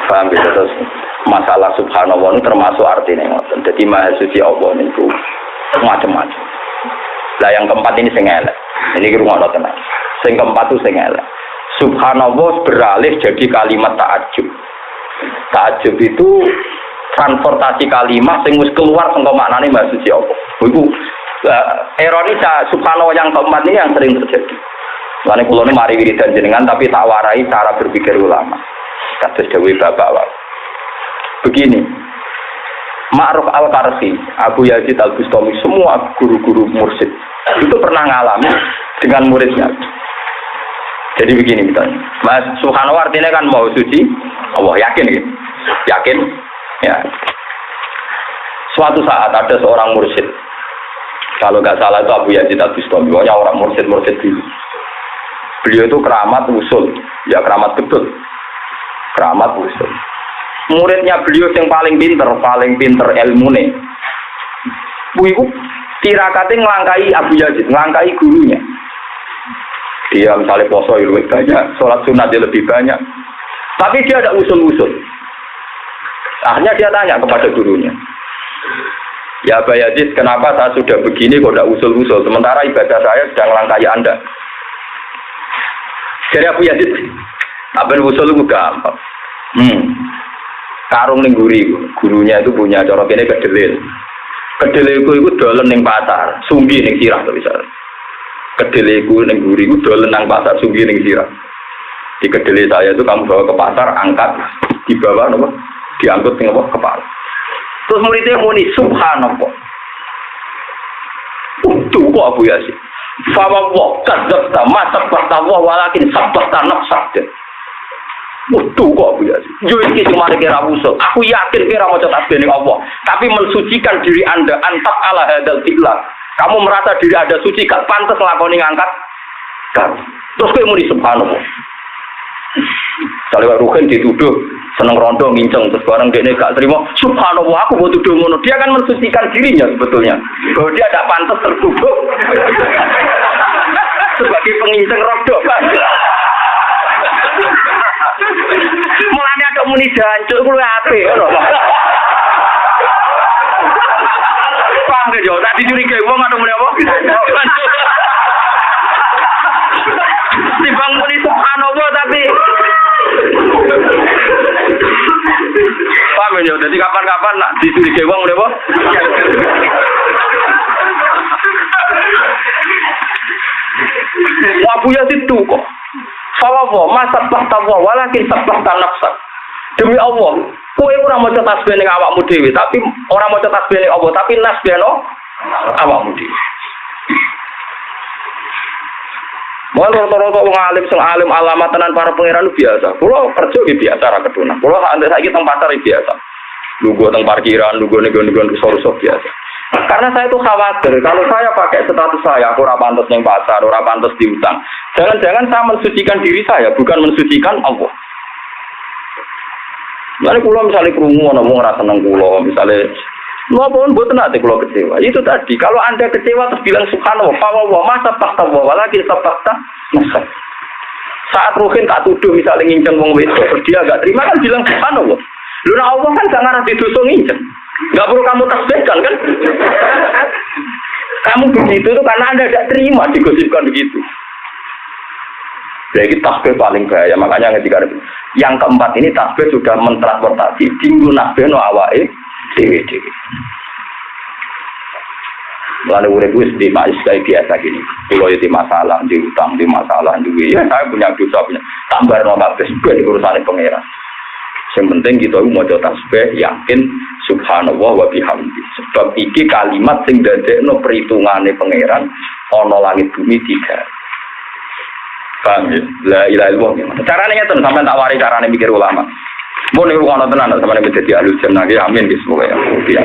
Paham gitu terus masalah subhanallah itu termasuk artinya ngoten. Jadi maha suci Allah niku macam-macam. Lah yang keempat ini sing elek. Ini rungokno tenan. Sing keempat itu sing elek. Subhanallah beralih jadi kalimat ta'ajjub. Ta'ajjub itu transportasi kalimat sing wis keluar saka maknane maha suci Allah. Iku ironis subhanallah yang keempat ini yang sering terjadi. Lane kula mari wiridan jenengan tapi tak warai cara berpikir ulama. Kados dawuh Bapak wae. Begini. Ma'ruf Al-Qarsi, Abu Yazid Al-Bustami, semua guru-guru mursyid itu pernah ngalami dengan muridnya. Jadi begini misalnya. Mas subhanallah artinya kan mau suci Allah, yakin gitu. Yakin? Ya. Suatu saat ada seorang mursyid. Kalau nggak salah itu Abu Yazid Al-Bustami, pokoknya orang mursyid dulu. Beliau itu keramat usul, ya keramat betul. Keramat usul. Muridnya beliau yang paling pinter ilmune. Iku tirakate nglangkai Abu Yazid, nglangkai gurunya. Dia misalnya poso lebih banyak, sholat sunat dia lebih banyak. Tapi dia ada usul-usul. Akhirnya dia tanya kepada gurunya. Ya Abu Yazid, kenapa saya sudah begini kok tidak usul-usul? Sementara ibadah saya sedang nglangkai Anda. Jadi Abu Yazid, apa usul itu gampang. Karung ning gurunya itu punya cara kene kedelil. Kedelil itu dolen ning pasar, sunggi ning sirah to bisa. Kedelil iku ning guri iku dolen nang pasar, sunggi ning sirah. Di kedelil saya itu kamu bawa ke pasar, angkat, dibawa apa? Diangkut ning apa kepala. Terus muridnya muni subhanallah. Itu kok Abu Yazid. Fa wa kadzabta ma tabta wa walakin sabta nafsak. Tuh kok Abu Yazid. Yo iki cuma kira usul. Aku yakin kira maca tasbih ning Allah, tapi mensucikan diri Anda antak ala hadal fi'lah. Kamu merasa diri Anda suci gak pantas lakoni ngangkat. Kan. Terus kowe muni subhanallah. Kalau Ruhin dituduh seneng rondo nginceng terus bareng dekne gak terima, subhanallah aku mau tuduh ngono. Dia kan mensucikan dirinya sebetulnya. Bahwa dia tidak pantas tertuduh sebagai penginceng rondo. Mulane ada muni jancuk kuwi apik ngono. Paham ge yo, tak dicurigai wong ada muni apa? Timbang muni subhanallah tapi paham yo, dadi kapan-kapan nak dicurigai wong muni apa? Abu Yazid itu kok Fawawa, masa tahtawa, walakin sabta nafsak. Demi Allah, kowe ora maca tasbih ning awakmu dhewe, tapi ora maca tasbih ning Allah, tapi nasbihno awakmu dhewe. Walau rata-rata wong alim sing alim alamat tenan para pangeran biasa. Kulo kerja iki biasa ra ketuna. Kulo sak saiki teng pasar biasa. Lugu teng parkiran, lugu ning resor-resor biasa. Karena saya itu khawatir kalau saya pakai status saya, aku ora pantes ning pasar, ora pantes diutang. Jangan-jangan saya mensucikan diri saya, bukan mensucikan Allah. Lalu kula misalnya krungu ana wong ora seneng kula, misalnya napa mboten ate kula kecewa. Itu tadi, kalau Anda kecewa terus bilang subhanallah, fa masa tahtawa walakin sabta nafsak. Saat Ruhin tak tuduh misalnya nginceng wong wedok, dia enggak terima kan bilang subhanallah. Lho nek Allah kan gak ngarah didosa nginceng. Enggak perlu kamu tasbihkan kan? Kamu begitu itu karena Anda tidak terima digosipkan begitu. Jadi tasbih paling bahaya, makanya ketika yang keempat ini tasbih sudah mentransportasi tinggu nasbih no awake dewe. Lalu urip wis di majlis kayak biasa gini. Kalau itu masalah, di utang, di masalah juga. Ya saya punya dosa punya. Tambah no habis ben urusan pangeran. Yang penting kita mau tasbih yakin subhanallah wa bihamdi. Sebab iki kalimat sing dadekno perhitungane pangeran ana langit bumi 3. Paham ya? La ilaha illallah. Carane ngeten sampean tak wari carane mikir ulama. Mun niku ana tenan sampeyan dadi ahlul jannah ya amin wis pokoke ya.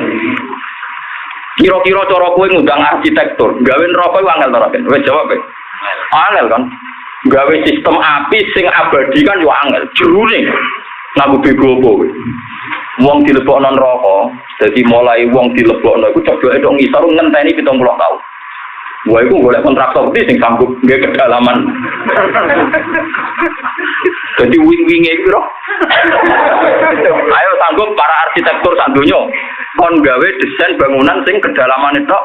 Kira-kira cara kowe ngundang arsitektur, gawe neraka iku angel to ora? Wis jawab e. Angel kan. Gawe sistem api sing abadi kan yo angel. Jerune lagu bego apa kowe. Wong dilebokno neraka, dadi mulai wong dilebokno iku coba edok ngisor ngenteni 70 tahun. Wah, itu boleh kontraktor sing sanggup nggak kedalaman. Jadi wing-wingnya itu loh. Ayo sanggup para arsitektur sak donya kon gawe desain bangunan sing kedalamane tok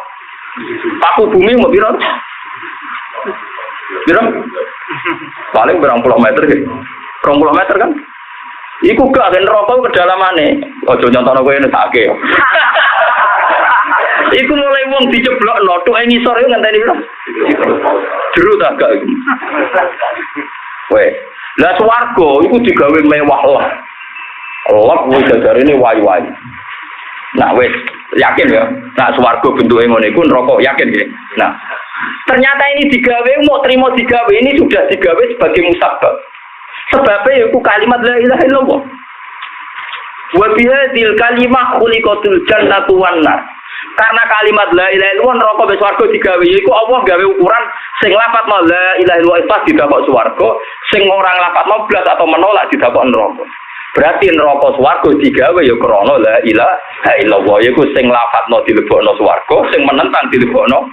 paku bumi mau piro? Piro? Paling berapa puluh meter gitu. 20 meter kan? Iku gak kan rokok kedalamane. Ojo nyontono kowe nesake. Iku mulai wong diceblokno tuke ngisor yo ngenteni piro? Jero ta gak iku. Weh, lah swarga iku digawe mewah lah. Allah kuwi jajarene wai-wai. Nah wis yakin ya, nak swarga bentuke ngono iku neraka yakin nggih. Nah, ternyata ini digawe mau terima digawe ini sudah digawe sebagai musabab. Sebabnya itu kalimat la ilaha illallah. Wa bihadzal kalimah khuliqatul jannatu wan nar. Karena kalimat la ilaha illallah neraka be swarga digawe iku Allah gawe ukuran sing lafadzna la ilaha illallah pas didapok swarga, sing ora nglafadzna blas atau menolak didapok neraka. Berarti neraka swarga digawe ya krana la ilaha illallah iku sing lafadzna dilebokno swarga, sing menentang dilebokno.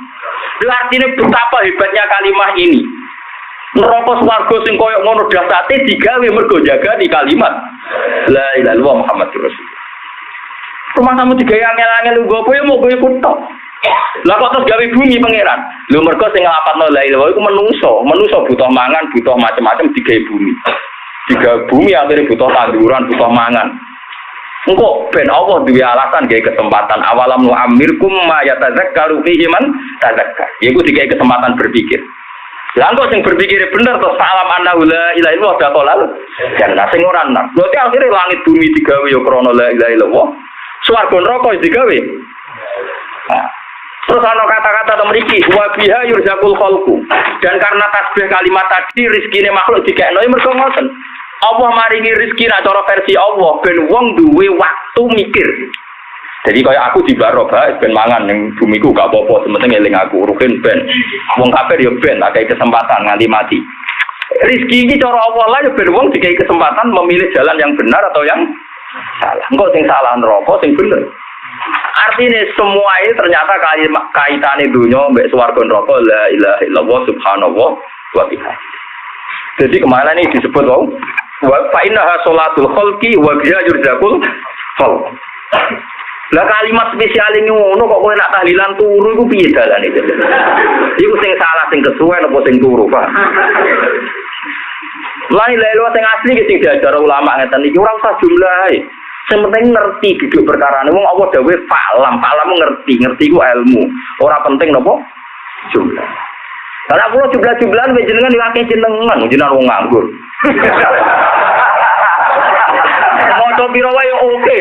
Artinya betapa hebatnya kalimat ini. Neraka swarga sing koyo ngono dasate digawe mergo jaga di kalimat la ilaha illallah Muhammadur Rasulullah. Rumah kamu digawe angel-angel nggo apa ya mau kowe kutok. Lah kok terus gawe bumi pangeran. Lho mergo sing nglapatno la ilaha illallah iku menungso butuh mangan, butuh macam-macam digawe bumi. Digawe bumi akhirnya butuh tanduran, butuh mangan. Engko ben Allah duwe alasan gawe kesempatan awalam nu amirkum ma yatazakkaru fihi man tazakkar. Iku digawe kesempatan berpikir. Lah kok sing berpikir bener terus salam anna la ilaha illallah dakhalal jannah sing ora enak. Berarti akhirnya langit bumi digawe ya krana la ilaha illallah. Swarga neraka digawe. Nah, terus ana kata-kata ta mriki wa biha yurzaqul khalqu. Dan karena tasbih kalimat tadi rezekine makhluk dikekno mergo ngoten. Allah maringi rezeki nak cara versi Allah ben wong duwe waktu mikir. Jadi kaya aku di Baroba ben mangan ning bumiku gak apa-apa, sementing eling aku rugen ben. Wong kafir ya ben akeh kesempatan nganti mati. Rezeki iki cara Allah lah ya ben wong dikai kesempatan memilih jalan yang benar atau yang salah. Engko sing salah neraka, sing bener. Artinya semua ini ternyata kaitane dunya mbek swarga neraka la ilaha illallah subhanallah wa bihamdihi. Jadi kemana ini disebut wa fa innaha sholatul khalqi wa biha yurzaqul khalq. Lah kalimat spesial ini ngono kok kowe nak tahlilan turu iku piye dalane? Iku sing salah sing kesuwen apa sing turu, Pak? Lah lelo sing asli ki sing diajar ulama ngeten iki ora usah jumlahe. Sing penting ngerti duduk perkarane wong apa dawuh falam ngerti ku ilmu. Ora penting napa jumlah. Karena kula jumlah-jumlahan wis jenengan diwake jenengan wong nganggur. Maca pira wae oke.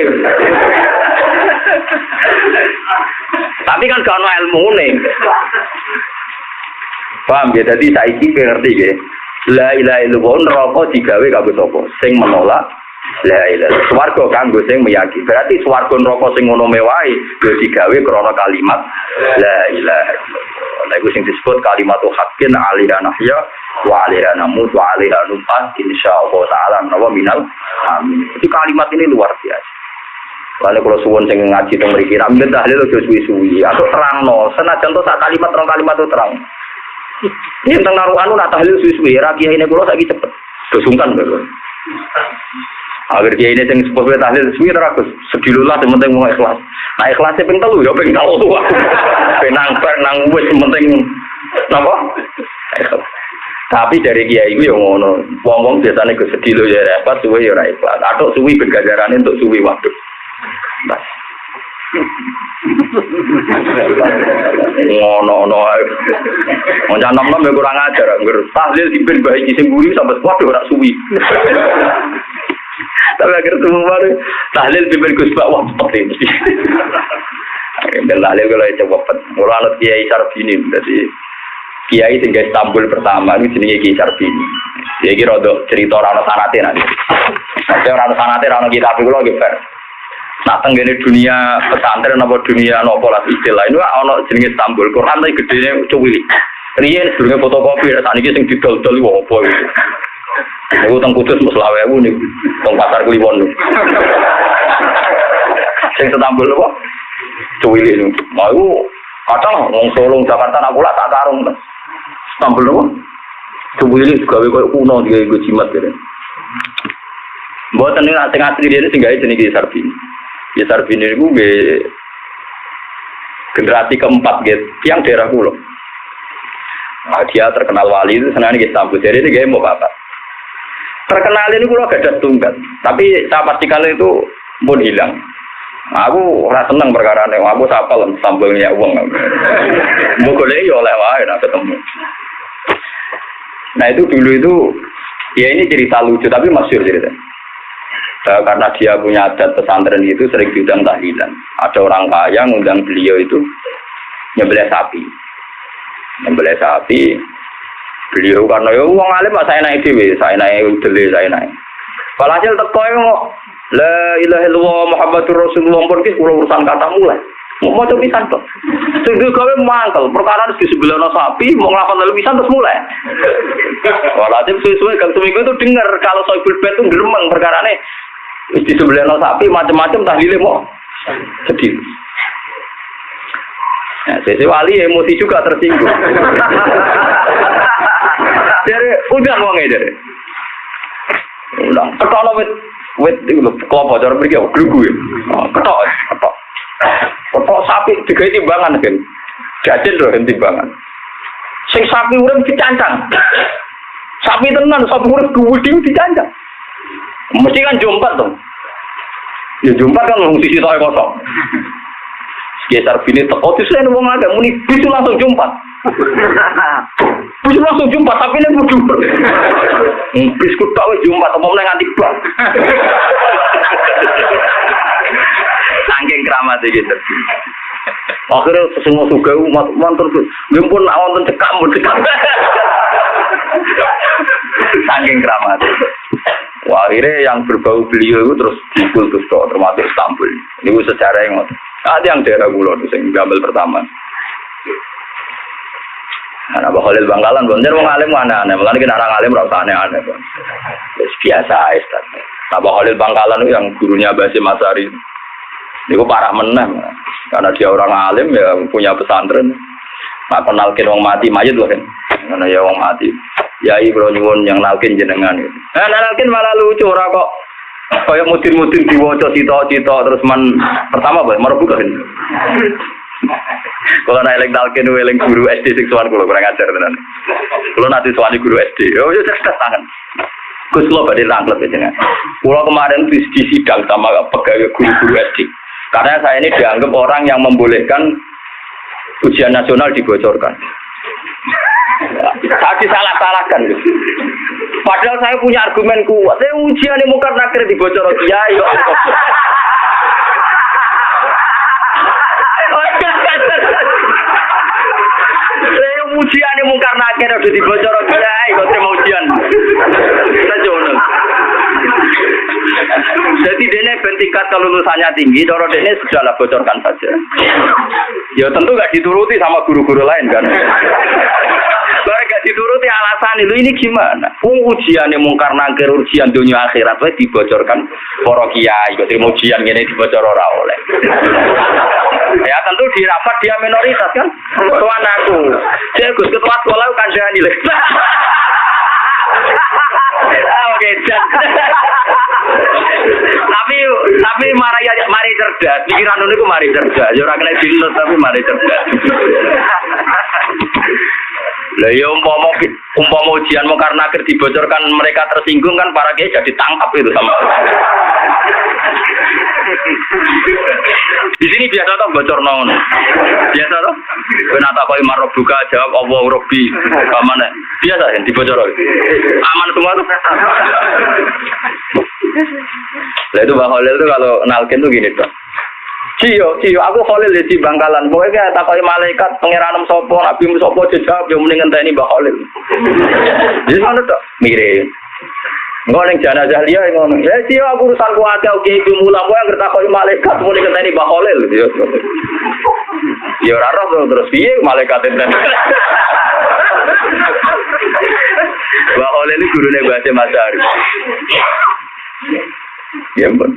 Tapi kan gak ono ilmune. Paham ya? Jadi saiki ngerti ya. La ilaha illallah neraka digawe kanggo sapa? Sing menolak la ilaha. Swarga kanggo sing meyakini. Berarti swarga neraka sing ngono mewahe yo digawe krana kalimat la ilaha illallah. Lha iku sing disebut kalimatul haqqin alaiha nahya wa alaiha namut wa alaiha numat insyaallah taala nawa minal amin. Jadi kalimat ini luar biasa. Kalau suwun sing ngaji teng mriki ra mben tahlil aja suwi-suwi atau terangno senajan to sak kalimat rong kalimat itu terang. Yen teng narukan nak tahlil suwi-suwi ra kiyaine kula saiki cepet. Do sungkan kok. Agar kiyaine sing sepuh tahlil suwi terus sedilulah sing penting mau ikhlas. Nah ikhlasé ping 3 ya ping 3 aku. Penang nang wis penting napa? Tapi dari kiai iku ya ngono. Wong-wong biasane ke sedilo ya repot suwe ya ora ikhlas. Atok suwi ben ganjarane untuk suwi waktu. Ngono-ngono ae. Wong nom-nom ya kurang ajar, ngger tahlil dipin bae iki sing mburi sampe waduh ora suwi. Tapi agar semua tahlil dipin Gus Pak wah cepet iki. Tahlil kalau cepet. Ora ana Kiai Sarbini dadi Kiai sing Istanbul pertama iki jenenge Kiai Sarbini. Dia iki rada cerita ora ana sanate nanti. Nek ora ana sanate ora ana kitab kula nggih fair. Nah, tenggene dunia pesantren apa dunia nopo lah istilah ini ana jenenge Istanbul Quran tapi gedene cuwili. Riyen durunge fotokopi sakniki sing didol-dol opo iki. Niku teng Kudus mesti 20.000 niku teng pasar Kliwon niku. Sing Istanbul apa? Cuwili niku. Mau kadang wong Solo Jakarta nak pula tak karung. Istanbul apa? Cuwili gawe koyo kuno digawe jimat kene. Mboten ning tengah asli sing gawe jenenge Sarbini. Ya Sarbini niku nggih generasi keempat gitu, yang daerah kula. Nah, dia terkenal wali itu senang kita sambut. Jadi ini gak mau bapak. Terkenal ini kula gadah tunggal, tapi saya pastikan itu pun hilang. Aku ora seneng perkara ini, aku sapal sambelnya uang. Mau golek yo oleh wae nak ketemu. Nah itu dulu itu, ya ini cerita lucu tapi masyhur cerita. Karena dia punya adat pesantren itu sering diundang tahlilan. Ada orang kaya ngundang beliau itu nyembelih sapi. Nyembelih sapi, beliau karena ya uang alim saya naik dewe, saya naik udele, saya naik. Walhasil teko mau la ilaha illallah Muhammadur Rasulullah pun ki urusan kata mulai. Mau coba pisan kok. Sing gawe mangkel, perkara di sebelahno sapi mau nglakon lebih pisan terus mulai. Walhasil suwe-suwe kang seminggu itu dengar kalau Soibul Bait itu gremeng perkarane di sebelahno sapi macam-macam tahlile mau sedih. Nah, sesi wali emosi juga tersinggung. Jadi udah ngomongnya jadi. Udah ketok wit itu kelompok cara pergi grugu ya. Ketok sapi digawe timbangan kan. Jajan lho timbangan. Sing sapi urip dicancang. Sapi tenan sapi urip gede dicancang. Mesti kan jompat tuh. Ya jompat kan wong sisi tok kosong. Sekitar bini teko disen wong agak muni bisu langsung jumpat. Bisu langsung jumpat tapi nek kudu. Bisku tok wis jumpat apa meneh nganti bang. Saking keramat iki gitu. Akhirnya semua suka mantur tuh. Ngimpun wonten cekak mun cekak. Saking keramat. Wah, akhirnya yang berbau beliau itu terus dikultus termasuk Istanbul. Ini sejarah yang ada yang daerah Kulo itu yang gambar pertama. Nah, Pak Khalil Bangkalan, bonjer mau ngalim aneh-aneh. Makanya kita orang ngalim rasa aneh-aneh. Biasa aja. Nah, Pak Khalil Bangkalan itu yang gurunya Basim Asari. Itu parah menang. Karena dia orang alim ya punya pesantren. Nah, kenalkin orang mati mayat loh kan. Karena ya orang mati. Yai bro nyuwun yang nalkin jenengan gitu. Nah, nalkin malah lucu ora kok. Kayak mutin-mutin diwaca cita-cita terus pertama bae marbuka kan. Kalau nek eling nalkin eling guru SD sing sowan kula kurang ajar tenan. Kula nanti sowan guru SD. Oh ya cerdas tangan. Gus kula badhe ranglet jenengan. Kula kemarin di sidang sama pegawai guru-guru SD. Karena saya ini dianggap orang yang membolehkan ujian nasional dibocorkan. Saya disalah-salahkan gitu. Padahal saya punya argumen kuat. Saya ujian ini mungkar nakir dibocor kiai kok. Saya ujian ini mungkar nakir udah dibocor kiai kok terima ujian. Kita jono. Jadi dene tingkat kelulusannya tinggi, cara dene sudahlah bocorkan saja. Ya tentu nggak dituruti sama guru-guru lain kan. Kalau nggak dituruti alasan itu ini gimana? Ujiannya mungkar nakir ujian dunia akhirat itu dibocorkan para kiai, kok terima ujian ini dibocor ora oleh. Ya tentu di rapat dia minoritas kan. Tuan aku, saya Gus ketua sekolah kandhani lho. Oke, tapi mari cerdas, pikiran niku mari cerdas. Ya ora kena dilut tapi mari cerdas. Lah ya umpama ujian mau karena akhir dibocorkan mereka tersinggung kan para kiai jadi tangkap itu sama. Di sini biasa toh bocor non. Biasa toh. Kenapa kau imar buka jawab Allah Robbi. Bagaimana? Biasa ya dibocor. Aman semua tuh. Lah itu Bang Khalil tuh kalau nalkin tuh gini tuh. Cio, aku Khalil di Bangkalan. Pokoknya takoki malaikat pangeran sapa, nabi sapa jawab yo mending ngenteni Mbak Khalil. Jadi ngono tok, mirip. Engko ning jenazah liya ngono. Ya Cio aku urusan kuwate oke iki mulang kowe anggere takoki malaikat mending ngenteni Mbak Khalil yo. Ya ora roh terus piye malaikat enten. Mbak Khalil iki gurune Basim Asari. Ya ampun.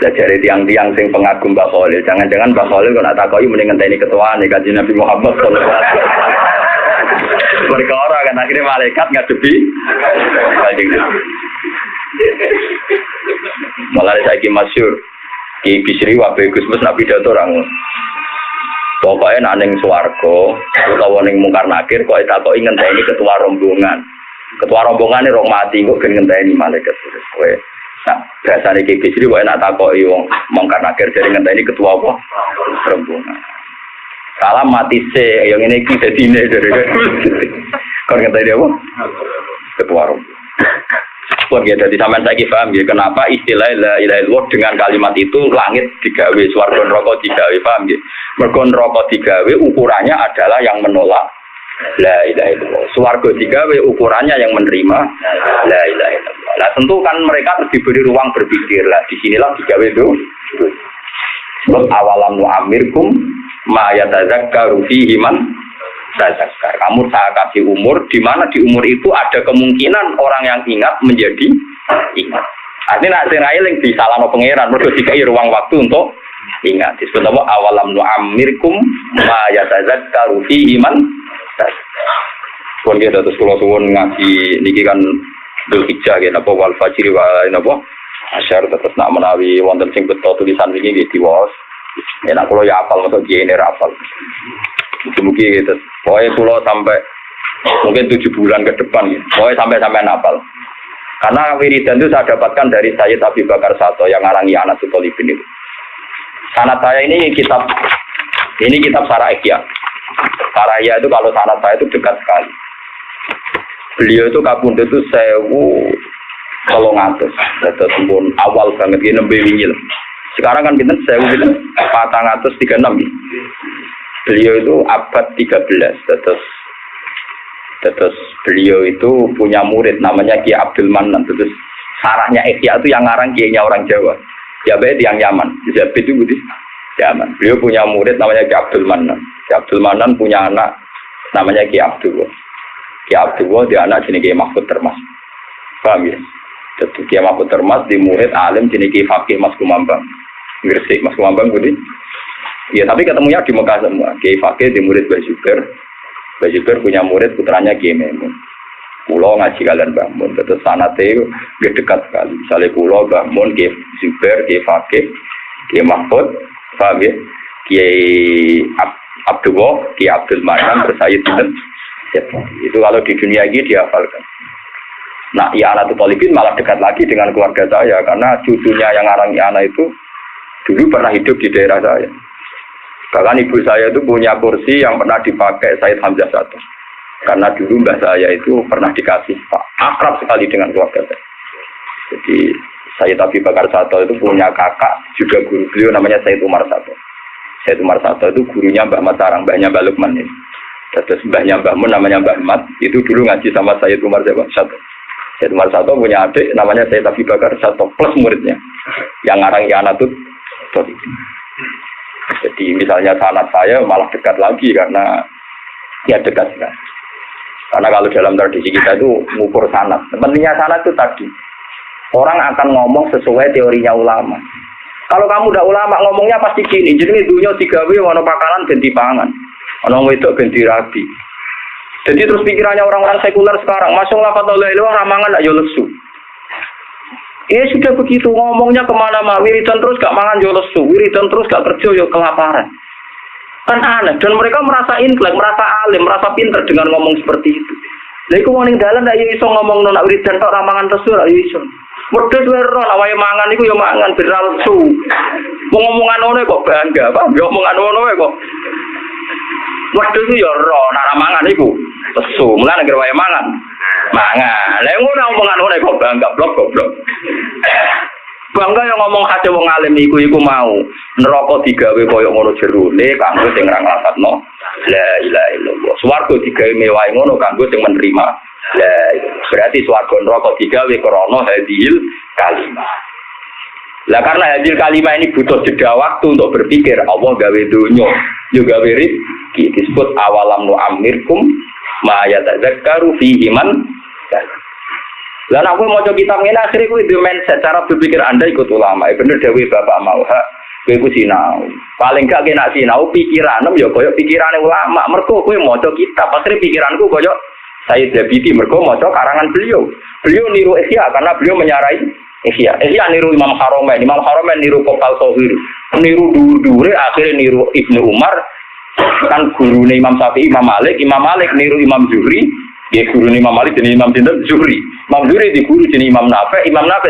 Dari tiang-tiang sing pengagum Mbak Khalil, jangan-jangan Mbak Khalil kalau nak takoki mending ngenteni ketua nih Kanjeng Nabi Muhammad sallallahu alaihi wasallam. Perkara kan akhirnya malaikat ngadepi Kanjeng Nabi. Malah saiki masyhur Ki Bisri wae Gusmus Nabi pidato orang. Pokoknya nak ning swarga utawa ning mungkar nakir kok takoki ngenteni ketua rombongan. Ketua rombongan rong mati kok ben ngenteni malaikat. Kowe nah biasane Ki Bisri kok nak takoki wong mungkar nakir dari ngenteni ketua apa? Rombongan. Salam mati se yang ngene iki dadine dari. Kon ngenteni apa? Ketua rombongan. Pun ya, jadi sampean saiki paham ya kenapa istilah la ilaha illallah dengan kalimat itu langit digawe, swarga neraka digawe, paham ya? Mergo neraka digawe ukurannya adalah yang menolak la ilaha illallah. Swarga digawe ukurannya yang menerima la ilaha illallah. Nah, tentu kan mereka diberi ruang berpikir lah. Di sinilah digawe itu. Sebab awalam nu'amirkum ma yatazakkaru fihi man tazakar. Kamu saya kasih umur, di mana di umur itu ada kemungkinan orang yang ingat menjadi ingat. Artinya nak sing eling disalahno pangeran, mergo dikai ruang waktu untuk ingat. Disebut apa awalam nu'amirkum ma yatazakkaru fihi man tazakar. Pun kita terus kula suwun ngaji niki kan Dzulhijjah nggih napa wal fajri wa napa asyar terus nak menawi wonten sing beto tulisan niki nggih diwaos. Nek kula ya apal mosok jene ra apal. Mungkin gitu. Pokoknya pulau sampai mungkin 7 bulan ke depan gitu. Pokoknya sampai napal. Karena wiridan itu saya dapatkan dari Sayyid Abi Bakar Sato yang ngarangi anak Sutolibin itu. Sanad saya ini kitab Sarah Ikhya. Sarah Ikhya itu kalau sanad saya itu dekat sekali. Beliau itu kapundhut itu 1300. Itu pun awal banget ini nembe wingi. Sekarang kan pinten 1436 gitu. Beliau itu abad 13, terus beliau itu punya murid namanya Ki Abdul Manan. Terus sarahnya Ikhya itu yang ngarang kiainya orang Jawa. Ya baik yang Yaman. Jadi itu Budi Yaman. Beliau punya murid namanya Ki Abdul Manan. Ki Abdul Manan punya anak namanya Ki Abdul. Ki Abdul dia anak jenis Ki Mahfud Termas. Paham ya? Jadi Ki Mahfud Termas di murid alim jenis Ki Fakih Mas Kumambang. Gresik Mas Kumambang Budi. Ya tapi ketemunya di Mekah semua. Kiai Fakih di murid Mbah Zubair. Mbah Zubair punya murid putranya Kiai Maimun. Pulau ngaji kalian Mbah Mun. Terus sanate dekat sekali. Misalnya pulau Mbah Mun, Kiai Zubair, Kiai Fakih, Kiai Mahfud, paham ya? Kiai Abdullah, Kiai Abdul Manan, Sayyid Sinten. Itu kalau di dunia ini dihafalkan. Nah, ya anak Talibin malah dekat lagi dengan keluarga saya karena cucunya yang ngarang anak itu dulu pernah hidup di daerah saya. Bahkan ibu saya itu punya kursi yang pernah dipakai Said Hamzah Sato. Karena dulu mbah saya itu pernah dikasih Pak. Akrab sekali dengan keluarga saya. Jadi Sayyid Abi Bakar Sato itu punya kakak, juga guru beliau namanya Sayyid Umar Sato. Sayyid Umar Sato itu gurunya Mbah Mat Sarang, mbahnya Mbah Lukman ini. Terus mbahnya Mbah Mun namanya Mbah Mat, itu dulu ngaji sama Sayyid Umar Sato. Sayyid Umar Sato punya adik namanya Sayyid Abi Bakar Sato, plus muridnya. Yang ngarang Yana Tut. Jadi misalnya sanad saya malah dekat lagi karena ya dekat sekali. Karena kalau dalam tradisi kita itu mengukur sanad. Pentingnya sanad itu tadi orang akan ngomong sesuai teorinya ulama. Kalau kamu udah ulama ngomongnya pasti gini. Jadi dunia digawe ono pakanan ganti pangan, ono wedok ganti rabi. Jadi terus pikirannya orang-orang sekuler sekarang, masuk lafadz la ilaha ramangan ayo lesu. Ya sudah begitu ngomongnya kemana-mana, wiridan terus gak mangan yo lesu, wiridan terus gak kerja yo kelaparan. Kan aneh, dan mereka merasa intelek, merasa alim, merasa pinter dengan ngomong seperti itu. Lha iku wong ning dalan ndak yo iso ngomong nek wiridan tok ra mangan lesu ra yo iso. Wedhus wae ro awake mangan iku yo mangan ben ra lesu. Wong omongan ngono kok bangga, Pak. Yo omongan ngono kok. Wedhus yo ro nek ra mangan iku lesu, mulane nek wae mangan. Mangan, lha ngono omongan ngono kok bangga blok goblok. Bangga yang ngomong hati wong alim iku mau neraka digawe kaya ngono jerone kanggo sing ra nglafadzno la ilaha illallah. Swarga digawe mewah ngono kanggo sing menerima la berarti swarga neraka digawe krana hadil kalimah. Lah karena hadil kalimah ini butuh jeda waktu untuk berpikir, Allah gawe donya, yo gawe rezeki disebut awalam nu'amirkum ma yatadzakkaru fihi man. Lah nek kowe maca kitab ngene akhire kowe duwe mindset cara berpikir Anda ikut ulama. Bener dhewe Bapak mau hak kowe ku sinau. Paling gak kena sinau pikiranem ya koyo pikirane ulama. Mergo kowe maca kitab, akhire pikiranku koyo Sayyid Zabidi mergo maca karangan beliau. Beliau niru Ihya karena beliau menyarai Ihya niru Imam Haromen niru Kopal Sohir, niru dur-dure akhirnya niru Ibnu Umar, kan gurune Imam Syafi'i, Imam Malik niru Imam Zuhri, dia gurune Imam Malik jadi Imam Zuhri. Imam Zuhri di guru jadi Imam Nafi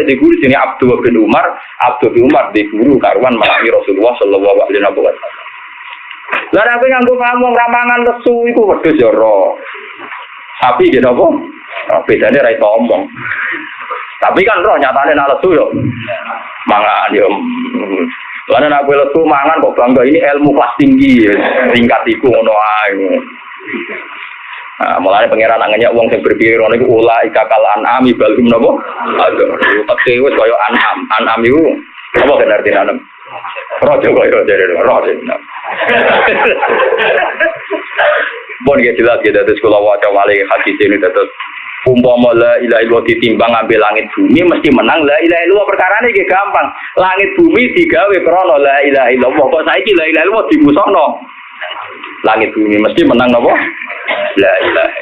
di guru jadi Abdullah bin Umar di guru karuan malaki Rasulullah sallallahu alaihi wasallam. Lah aku nganggo ngomong ramangan lesu iku wedhus ya ora. Sapi gitu apa? Bedane ra iso omong. Tapi kan roh nyatane nek lesu yo mangan yo. Lah nek aku lesu mangan kok bangga ini ilmu kelas tinggi tingkat iku ngono ae. Mulane pangeran nangenya wong sing berpikir ngono iku ula ikakal anami balhum napa? Aduh, tekse wis kaya anam iku apa kan artine anam? Rojo kaya jare rojo. Bon ya jelas ya terus kula waca wali hadis ini terus umpama la ilaha illallah ditimbang ambil langit bumi mesti menang la ilaha illallah perkarane iki gampang. Langit bumi digawe krana la ilaha illallah. Kok saiki la ilaha illallah dimusokno. Langit bumi mesti menang napa? La ilaha